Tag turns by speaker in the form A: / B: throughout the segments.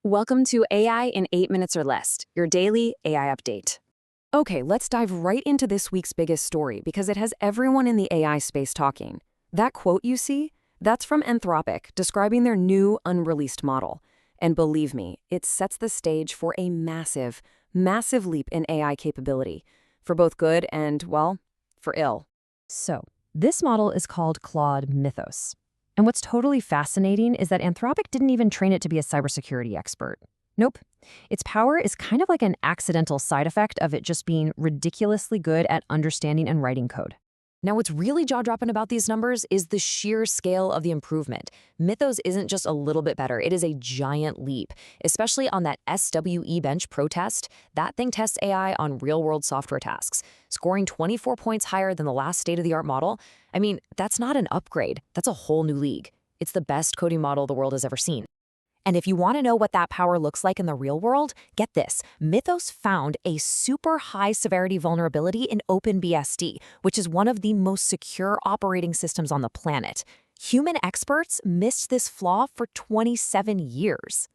A: Welcome to AI in 8 minutes or less, your daily AI update. Okay, let's dive right into this week's biggest story because it has everyone in the AI space talking. That quote you see? That's from Anthropic, describing their new unreleased model. And believe me, it sets the stage for a massive, massive leap in AI capability, for both good and, well, for ill.
B: So, this model is called Claude Mythos. And what's totally fascinating is that Anthropic didn't even train it to be a cybersecurity expert. Nope. Its power is kind of like an accidental side effect of it just being ridiculously good at understanding and writing code.
C: Now, what's really jaw-dropping about these numbers is the sheer scale of the improvement. Mythos isn't just a little bit better, it is a giant leap, especially on that SWE Bench Pro test. That thing tests AI on real-world software tasks, scoring 24 points higher than the last state-of-the-art model. I mean, that's not an upgrade, that's a whole new league. It's the best coding model the world has ever seen. And if you want to know what that power looks like in the real world, get this. Mythos found a super high severity vulnerability in OpenBSD, which is one of the most secure operating systems on the planet. Human experts missed this flaw for 27 years.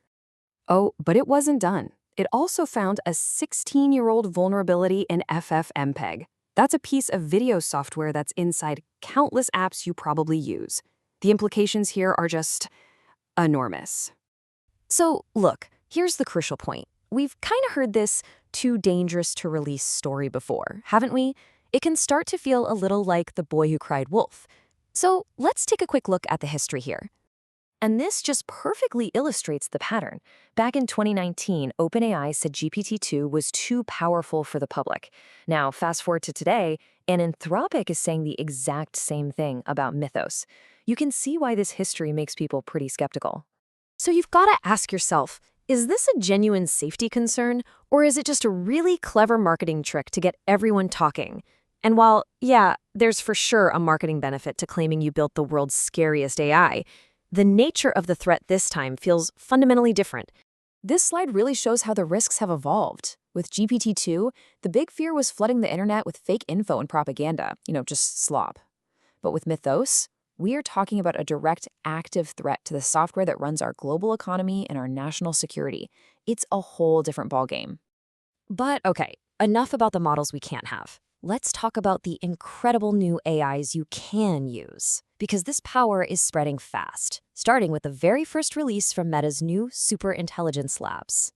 A: Oh, but it wasn't done. It also found a 16-year-old vulnerability in FFmpeg. That's a piece of video software that's inside countless apps you probably use. The implications here are just enormous.
C: So, look, here's the crucial point. We've kind of heard this too dangerous to release story before, haven't we? It can start to feel a little like the boy who cried wolf. So, let's take a quick look at the history here. And this just perfectly illustrates the pattern. Back in 2019, OpenAI said GPT-2 was too powerful for the public. Now, fast forward to today, and Anthropic is saying the exact same thing about Mythos. You can see why this history makes people pretty skeptical. So you've got to ask yourself, is this a genuine safety concern, or is it just a really clever marketing trick to get everyone talking? And while, yeah, there's for sure a marketing benefit to claiming you built the world's scariest AI, the nature of the threat this time feels fundamentally different. This slide really shows how the risks have evolved. With GPT-2, the big fear was flooding the internet with fake info and propaganda, just slop. But with Mythos, we are talking about a direct, active threat to the software that runs our global economy and our national security. It's a whole different ballgame. But okay, enough about the models we can't have. Let's talk about the incredible new AIs you can use, because this power is spreading fast, starting with the very first release from Meta's new Superintelligence Labs.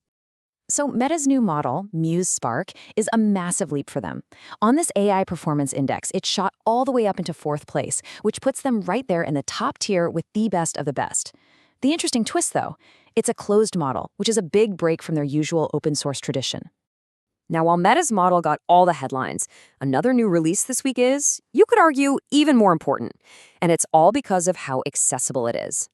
C: So Meta's new model, Muse Spark, is a massive leap for them. On this AI performance index, it shot all the way up into 4th place, which puts them right there in the top tier with the best of the best. The interesting twist, though, it's a closed model, which is a big break from their usual open source tradition. Now, while Meta's model got all the headlines, another new release this week is, you could argue, even more important. And it's all because of how accessible it is.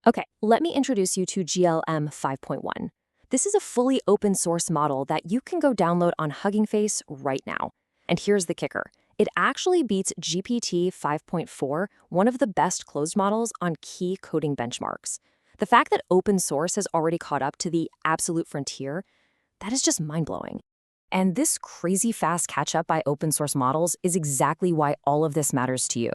C: Okay, let me introduce you to GLM 5.1. This is a fully open source model that you can go download on Hugging Face right now. And here's the kicker. It actually beats GPT 5.4, one of the best closed models on key coding benchmarks. The fact that open source has already caught up to the absolute frontier, that is just mind-blowing. And this crazy fast catch-up by open source models is exactly why all of this matters to you.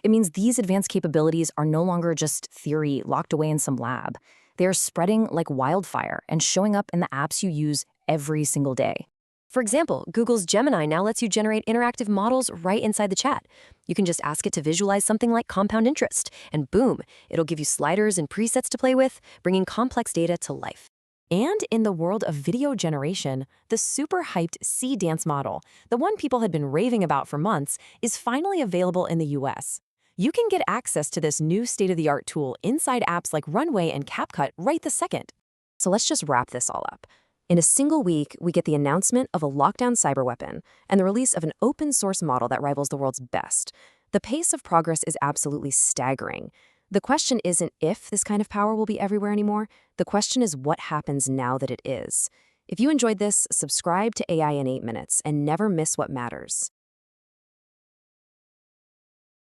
C: It means these advanced capabilities are no longer just theory locked away in some lab. They are spreading like wildfire and showing up in the apps you use every single day. For example, Google's Gemini now lets you generate interactive models right inside the chat. You can just ask it to visualize something like compound interest, and boom, it'll give you sliders and presets to play with, bringing complex data to life. And in the world of video generation, the super hyped C-Dance model, the one people had been raving about for months, is finally available in the US. You can get access to this new state-of-the-art tool inside apps like Runway and CapCut right this second. So let's just wrap this all up. In a single week, we get the announcement of a lockdown cyberweapon and the release of an open-source model that rivals the world's best. The pace of progress is absolutely staggering. The question isn't if this kind of power will be everywhere anymore. The question is what happens now that it is. If you enjoyed this, subscribe to AI in 8 minutes and never miss what matters.